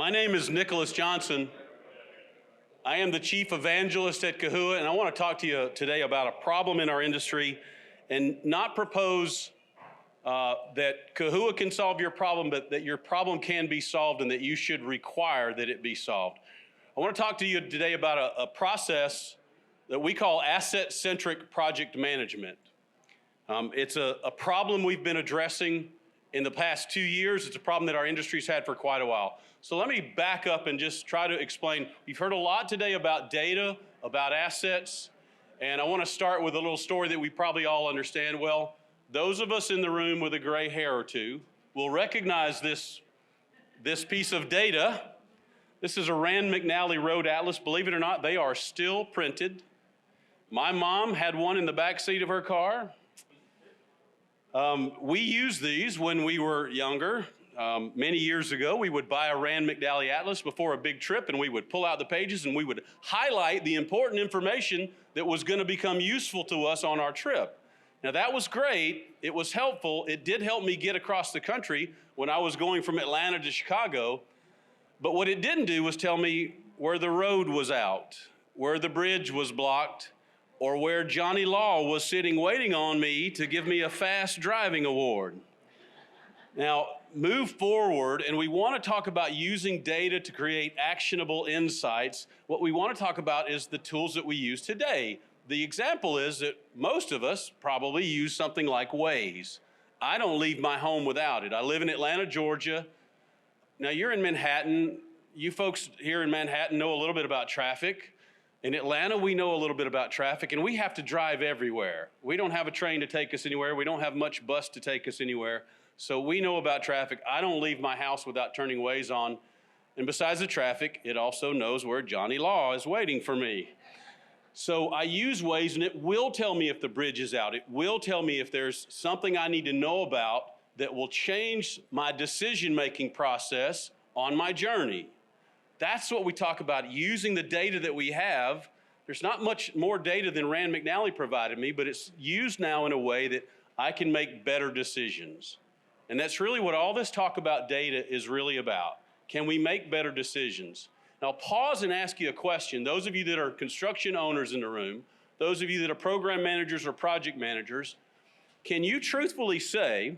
My name is Nicholas Johnson. I am the chief evangelist at Kahua, and I want to talk to you today about a problem in our industry and not propose that Kahua can solve your problem, but that your problem can be solved and that you should require that it be solved. I want to talk to you today about a process that we call Asset Centric Project Management. It's a problem we've been addressing in the past 2 years. It's a problem that our industry's had for quite a while. So let me back up and just try to explain. We've heard a lot today about data, about assets, and I want to start with a little story that we probably all understand well. Those of us in the room with a gray hair or two will recognize this piece of data. This is a Rand McNally Road Atlas. Believe it or not, they are still printed. My mom had one in the back seat of her car. We used these when we were younger. Many years ago, we would buy a Rand McNally Atlas before a big trip, and we would pull out the pages and we would highlight the important information that was going to become useful to us on our trip. Now, that was great. It was helpful. It did help me get across the country when I was going from Atlanta to Chicago. But what it didn't do was tell me where the road was out, where the bridge was blocked, or where Johnny Law was sitting waiting on me to give me a fast driving award. Now, move forward, and we want to talk about using data to create actionable insights. What we want to talk about is the tools that we use today. The example is that most of us probably use something like Waze. I don't leave my home without it. I live in Atlanta, Georgia. Now, you're in Manhattan. You folks here in Manhattan know a little bit about traffic. In Atlanta, we know a little bit about traffic, and we have to drive everywhere. We don't have a train to take us anywhere. We don't have much bus to take us anywhere. So we know about traffic. I don't leave my house without turning Waze on. And besides the traffic, it also knows where Johnny Law is waiting for me. So I use Waze, and it will tell me if the bridge is out. It will tell me if there's something I need to know about that will change my decision-making process on my journey. That's what we talk about, using the data that we have. There's not much more data than Rand McNally provided me, but it's used now in a way that I can make better decisions. And that's really what all this talk about data is really about. Can we make better decisions? Now, I'll pause and ask you a question. Those of you that are construction owners in the room, those of you that are program managers or project managers, can you truthfully say,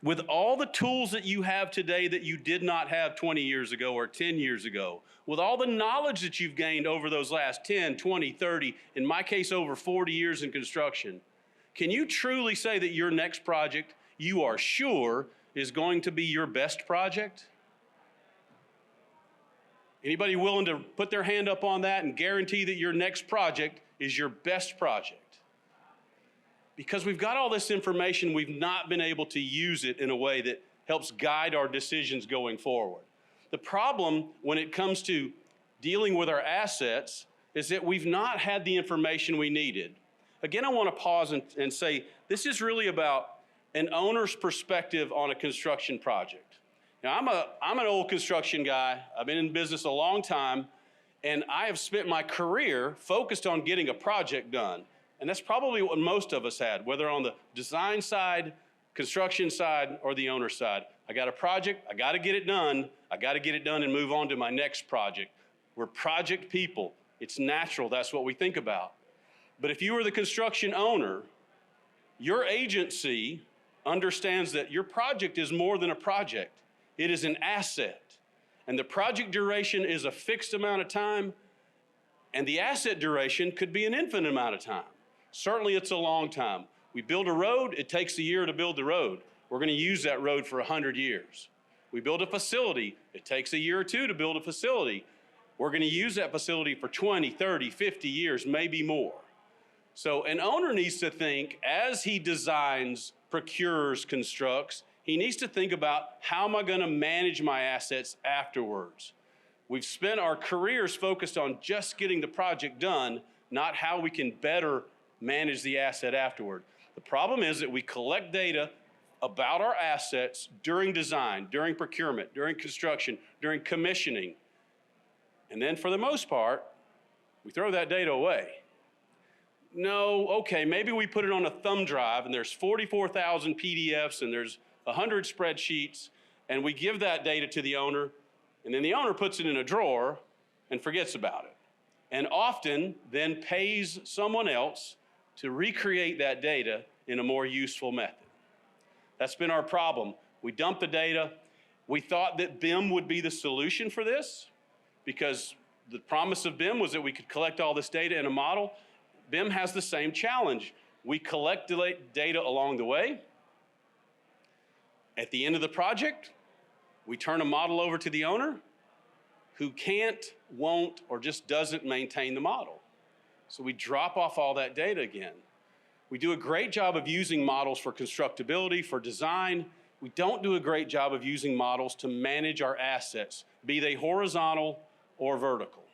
with all the tools that you have today that you did not have 20 years ago or 10 years ago, with all the knowledge that you've gained over those last 10, 20, 30, in my case over 40 years in construction, can you truly say that your next project, you are sure, is going to be your best project? Anybody willing to put their hand up on that and guarantee that your next project is your best project? Because we've got all this information, we've not been able to use it in a way that helps guide our decisions going forward. The problem when it comes to dealing with our assets is that we've not had the information we needed. Again, I want to pause and say, this is really about an owner's perspective on a construction project. Now, I'm an old construction guy. I've been in business a long time, and I have spent my career focused on getting a project done. And that's probably what most of us had, whether on the design side, construction side, or the owner side. I got a project, I got to get it done. I got to get it done and move on to my next project. We're project people. It's natural, that's what we think about. But if you are the construction owner, your agency understands that your project is more than a project. It is an asset. And the project duration is a fixed amount of time, and the asset duration could be an infinite amount of time. Certainly it's a long time. We build a road, it takes a year to build the road. We're going to use that road for 100 years. We build a facility, it takes a year or two to build a facility. We're going to use that facility for 20, 30, 50 years, maybe more. So an owner needs to think, as he designs, procures, constructs, he needs to think about, how am I going to manage my assets afterwards? We've spent our careers focused on just getting the project done, not how we can better manage the asset afterward. The problem is that we collect data about our assets during design, during procurement, during construction, during commissioning, and then for the most part, we throw that data away. No, okay, maybe we put it on a thumb drive and there's 44,000 PDFs and there's 100 spreadsheets, and we give that data to the owner, And then the owner puts it in a drawer and forgets about it. And often then pays someone else to recreate that data in a more useful method. That's been our problem. We dump the data. We thought that BIM would be the solution for this because the promise of BIM was that we could collect all this data in a model. BIM has the same challenge. We collect data along the way. At the end of the project, we turn a model over to the owner who can't, won't, or just doesn't maintain the model. So we drop off all that data again. We do a great job of using models for constructability, for design. We don't do a great job of using models to manage our assets, be they horizontal or vertical.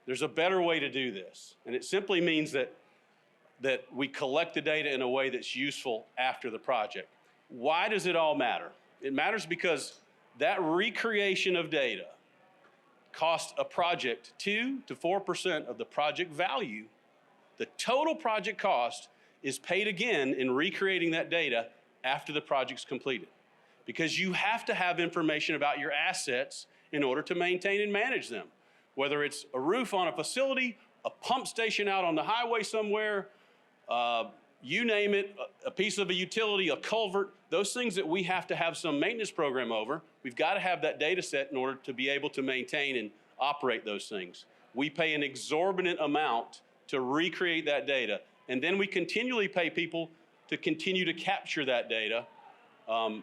There's a better way to do this, and it simply means that we collect the data in a way that's useful after the project. Why does it all matter? It matters because that recreation of data costs a project 2 to 4% of the project value. The total project cost is paid again in recreating that data after the project's completed. Because you have to have information about your assets in order to maintain and manage them. Whether it's a roof on a facility, a pump station out on the highway somewhere, you name it, a piece of a utility, a culvert, those things that we have to have some maintenance program over, we've got to have that data set in order to be able to maintain and operate those things. We pay an exorbitant amount to recreate that data, and then we continually pay people to continue to capture that data.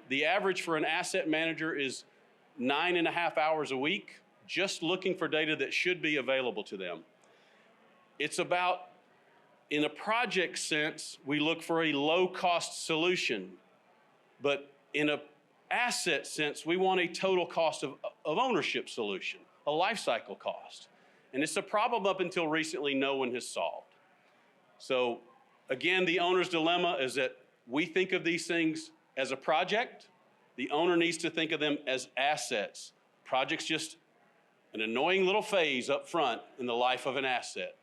The average for an asset manager is 9.5 hours a week just looking for data that should be available to them. It's about, in a project sense, we look for a low-cost solution, but in an asset sense, we want a total cost of ownership solution, a life cycle cost. And it's a problem up until recently no one has solved. So again, the owner's dilemma is that we think of these things as a project. The owner needs to think of them as assets. Project's just an annoying little phase up front in the life of an asset.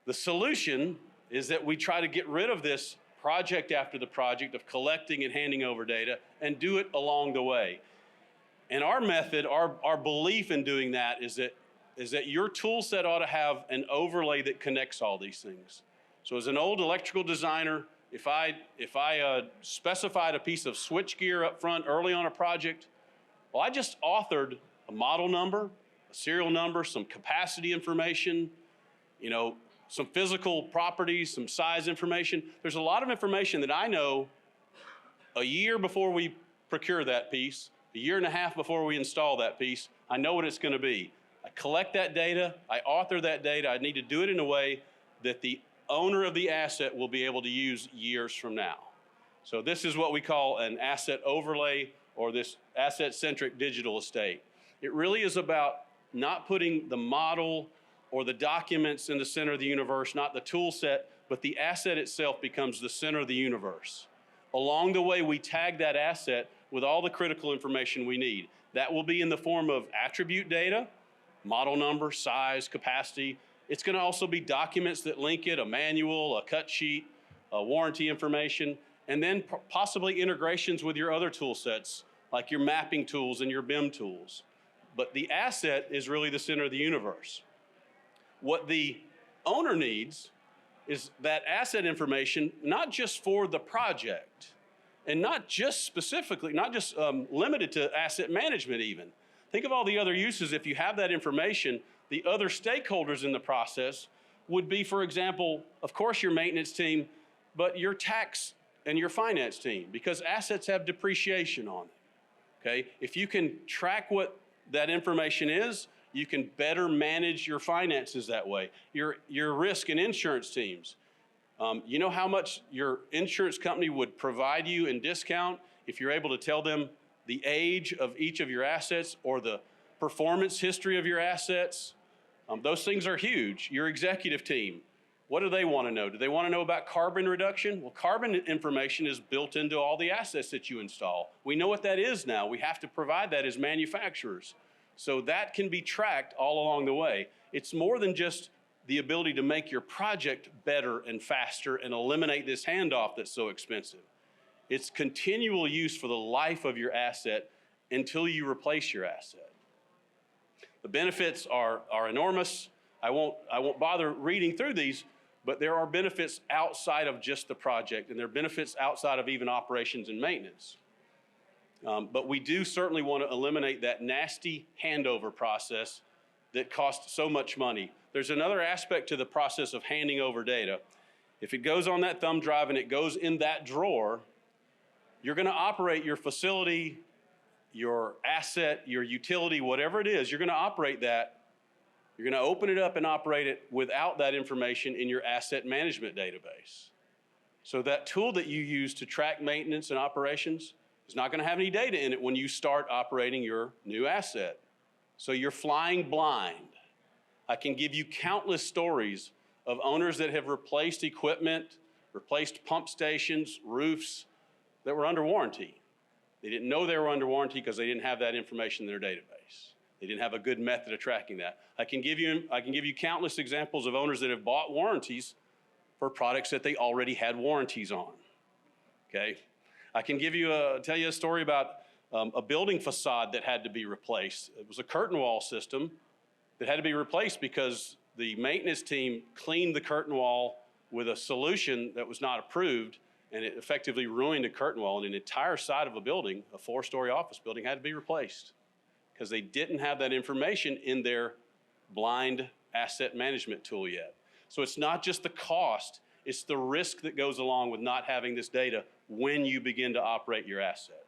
The solution is that we try to get rid of this project after the project of collecting and handing over data and do it along the way. And our method, our belief in doing that is that your tool set ought to have an overlay that connects all these things. So as an old electrical designer, if I specified a piece of switchgear up front early on a project, well, I just authored a model number, a serial number, some capacity information, some physical properties, some size information. There's a lot of information that I know a year before we procure that piece, a year and a half before we install that piece. I know what it's going to be. I collect that data, I author that data. I need to do it in a way that the owner of the asset will be able to use years from now. So this is what we call an asset overlay, or this asset-centric digital estate. It really is about not putting the model or the documents in the center of the universe, not the tool set, but the asset itself becomes the center of the universe. Along the way, we tag that asset with all the critical information we need. That will be in the form of attribute data, model number, size, capacity. It's going to also be documents that link it, a manual, a cut sheet, a warranty information, and then possibly integrations with your other tool sets, like your mapping tools and your BIM tools. But the asset is really the center of the universe. What the owner needs is that asset information, not just for the project, and not just specifically, not just limited to asset management even. Think of all the other uses. If you have that information, the other stakeholders in the process would be, for example, of course, your maintenance team, but your tax and your finance team, because assets have depreciation on them, okay? If you can track what that information is, you can better manage your finances that way. Your risk and insurance teams. You know how much your insurance company would provide you in discount if you're able to tell them the age of each of your assets or the performance history of your assets? Those things are huge. Your executive team, what do they want to know? Do they want to know about carbon reduction? Well, carbon information is built into all the assets that you install. We know what that is now. We have to provide that as manufacturers. So that can be tracked all along the way. It's more than just the ability to make your project better and faster and eliminate this handoff that's so expensive. It's continual use for the life of your asset until you replace your asset. The benefits are enormous. I won't bother reading through these, but there are benefits outside of just the project, and there are benefits outside of even operations and maintenance. But we do certainly want to eliminate that nasty handover process that costs so much money. There's another aspect to the process of handing over data. If it goes on that thumb drive and it goes in that drawer, you're going to operate your facility, your asset, your utility, whatever it is, you're going to operate that. You're going to open it up and operate it without that information in your asset management database. So that tool that you use to track maintenance and operations is not going to have any data in it when you start operating your new asset. So you're flying blind. I can give you countless stories of owners that have replaced equipment, replaced pump stations, roofs that were under warranty. They didn't know they were under warranty because they didn't have that information in their database. They didn't have a good method of tracking that. I can give you countless examples of owners that have bought warranties for products that they already had warranties on. Okay, I can tell you a story about a building facade that had to be replaced. It was a curtain wall system that had to be replaced because the maintenance team cleaned the curtain wall with a solution that was not approved, and it effectively ruined a curtain wall, and an entire side of a building, a 4-story office building, had to be replaced because they didn't have that information in their blind asset management tool yet. So it's not just the cost, it's the risk that goes along with not having this data when you begin to operate your asset.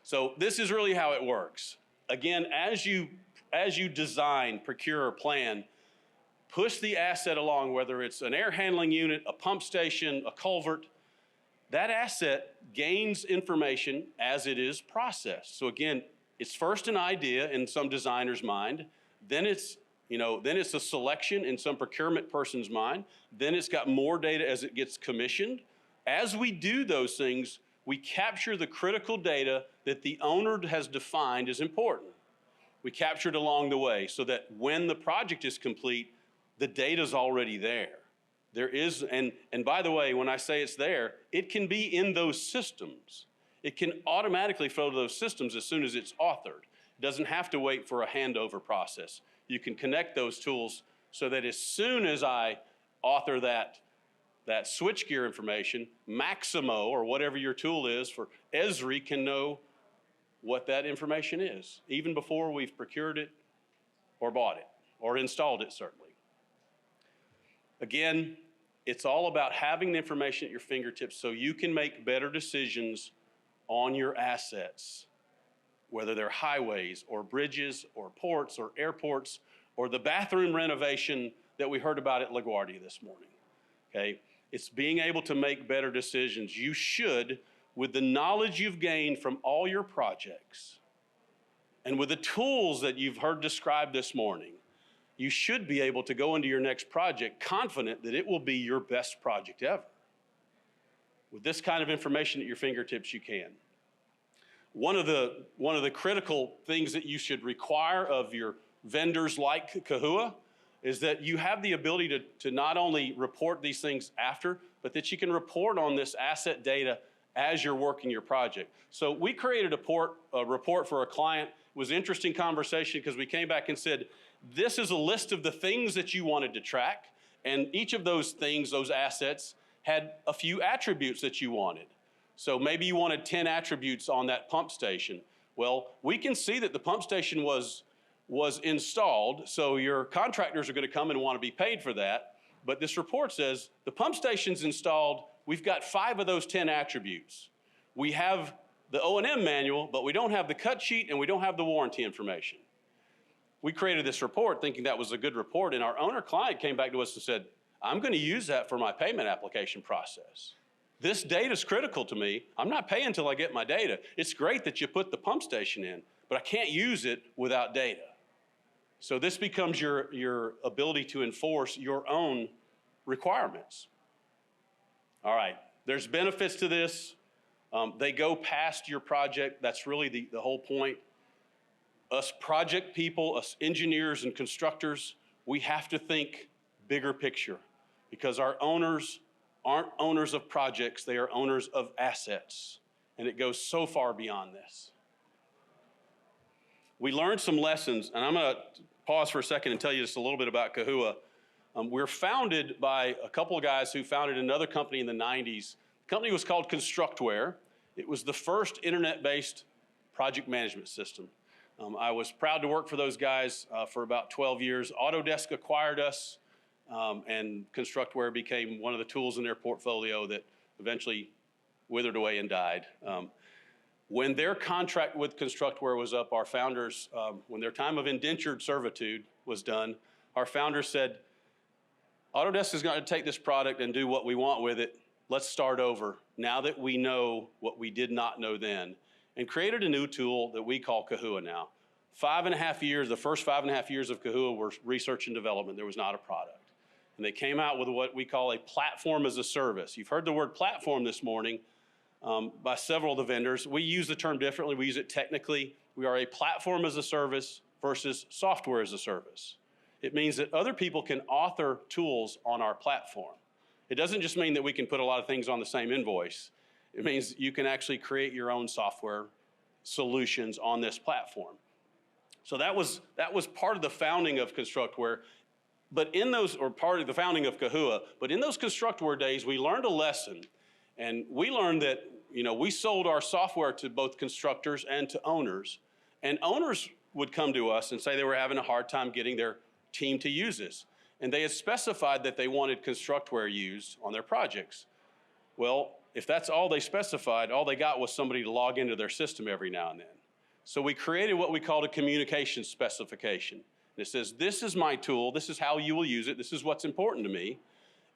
So this is really how it works. Again, as you design, procure, or plan, push the asset along, whether it's an air handling unit, a pump station, a culvert. That asset gains information as it is processed. So again, it's first an idea in some designer's mind, then it's a selection in some procurement person's mind, then it's got more data as it gets commissioned. As we do those things, we capture the critical data that the owner has defined as important. We capture it along the way so that when the project is complete, the data's already there. There is, and by the way, when I say it's there, it can be in those systems. It can automatically flow to those systems as soon as it's authored. It doesn't have to wait for a handover process. You can connect those tools so that as soon as I author that switchgear information, Maximo, or whatever your tool is for Esri, can know what that information is, even before we've procured it or bought it or installed it, certainly. Again, it's all about having the information at your fingertips so you can make better decisions on your assets, whether they're highways or bridges or ports or airports or the bathroom renovation that we heard about at LaGuardia this morning, okay? It's being able to make better decisions. You should, with the knowledge you've gained from all your projects and with the tools that you've heard described this morning, you should be able to go into your next project confident that it will be your best project ever. With this kind of information at your fingertips, you can. One of the critical things that you should require of your vendors like Kahua is that you have the ability to not only report these things after, but that you can report on this asset data as you're working your project. So we created a report for a client. It was an interesting conversation because we came back and said, this is a list of the things that you wanted to track, and each of those things, those assets, had a few attributes that you wanted. So maybe you wanted 10 attributes on that pump station. Well, we can see that the pump station was installed, so your contractors are going to come and want to be paid for that. But this report says the pump station's installed, we've got 5 of those 10 attributes. We have the O&M manual, but we don't have the cut sheet and we don't have the warranty information. We created this report thinking that was a good report, and our owner client came back to us and said, I'm going to use that for my payment application process. This data is critical to me. I'm not paying until I get my data. It's great that you put the pump station in, but I can't use it without data. So this becomes your ability to enforce your own requirements. All right, there's benefits to this. They go past your project. That's really the whole point. Us project people, us engineers and constructors, we have to think bigger picture because our owners aren't owners of projects, they are owners of assets. And it goes so far beyond this. we learned some lessons, and I'm going to pause for a second and tell you just a little bit about Kahua. We're founded by a couple of guys who founded another company in the 90s. The company was called Constructware. It was the first internet-based project management system. I was proud to work for those guys for about 12 years. Autodesk acquired us, and Constructware became one of the tools in their portfolio that eventually withered away and died. When their contract with Constructware was up, our founders, when their time of indentured servitude was done, our founders said, Autodesk is going to take this product and do what we want with it. Let's start over now that we know what we did not know then, and created a new tool that we call Kahua now. 5.5 years, the first 5.5 years of Kahua were research and development. There was not a product. And they came out with what we call a platform as a service. You've heard the word platform this morning by several of the vendors. We use the term differently. We use it technically. We are a platform as a service versus software as a service. It means that other people can author tools on our platform. It doesn't just mean that we can put a lot of things on the same invoice. It means you can actually create your own software solutions on this platform. So that was part of the founding of Constructware, but in those, or part of the founding of Kahua, but in those Constructware days, we learned a lesson, and we learned that, we sold our software to both constructors and to owners, and owners would come to us and say they were having a hard time getting their team to use this. And they had specified that they wanted Constructware used on their projects. Well, if that's all they specified, all they got was somebody to log into their system every now and then. So we created what we called a communication specification. And it says, this is my tool, this is how you will use it, this is what's important to me.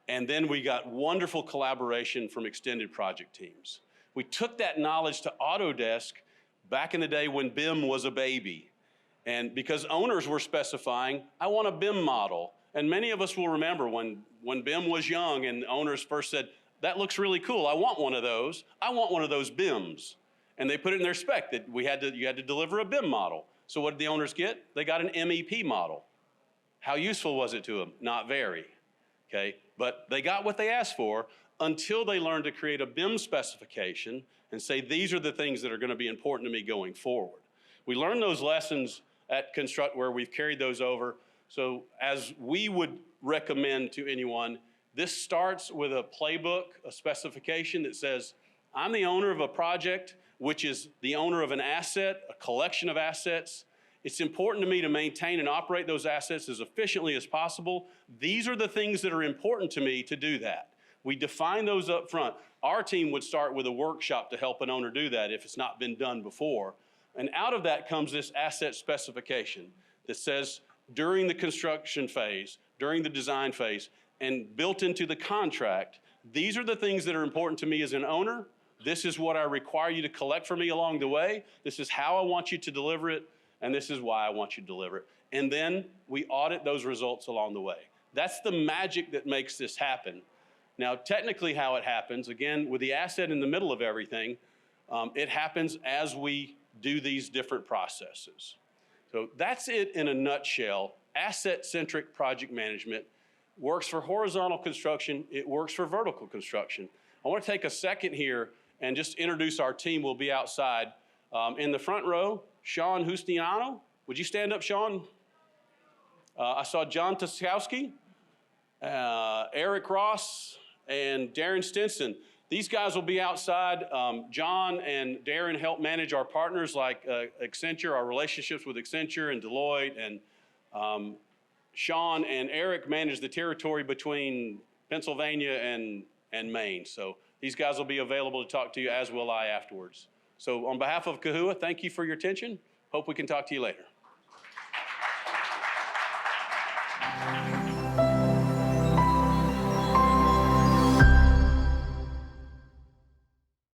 And then we got wonderful collaboration from extended project teams. We took that knowledge to Autodesk back in the day when BIM was a baby. And because owners were specifying, I want a BIM model. And many of us will remember when BIM was young and owners first said, that looks really cool, I want one of those. I want one of those BIMs. And they put it in their spec that you had to deliver a BIM model. So what did the owners get? They got an MEP model. How useful was it to them? Not very, okay? But they got what they asked for until they learned to create a BIM specification and say, these are the things that are gonna be important to me going forward. We learned those lessons at Constructware, we've carried those over. So as we would recommend to anyone, this starts with a playbook, a specification that says, I'm the owner of a project, which is the owner of an asset, a collection of assets. It's important to me to maintain and operate those assets as efficiently as possible. These are the things that are important to me to do that. We define those up front. Our team would start with a workshop to help an owner do that if it's not been done before. And out of that comes this asset specification that says during the construction phase, during the design phase, and built into the contract, these are the things that are important to me as an owner. This is what I require you to collect for me along the way. This is how I want you to deliver it, and this is why I want you to deliver it. And then we audit those results along the way. That's the magic that makes this happen. Now, technically how it happens, again, with the asset in the middle of everything, it happens as we do these different processes. So that's it in a nutshell. Asset-centric project management works for horizontal construction, it works for vertical construction. I want to take a second here and just introduce our team. We'll be outside. In the front row, Sean Hustiano. Would you stand up, Sean? I saw John Toskowski, Eric Ross, and Darren Stinson. These guys will be outside. John and Darren help manage our partners like Accenture, our relationships with Accenture and Deloitte, and Sean and Eric manage the territory between Pennsylvania and Maine. So these guys will be available to talk to you, as will I afterwards. So on behalf of Kahua, thank you for your attention. Hope we can talk to you later.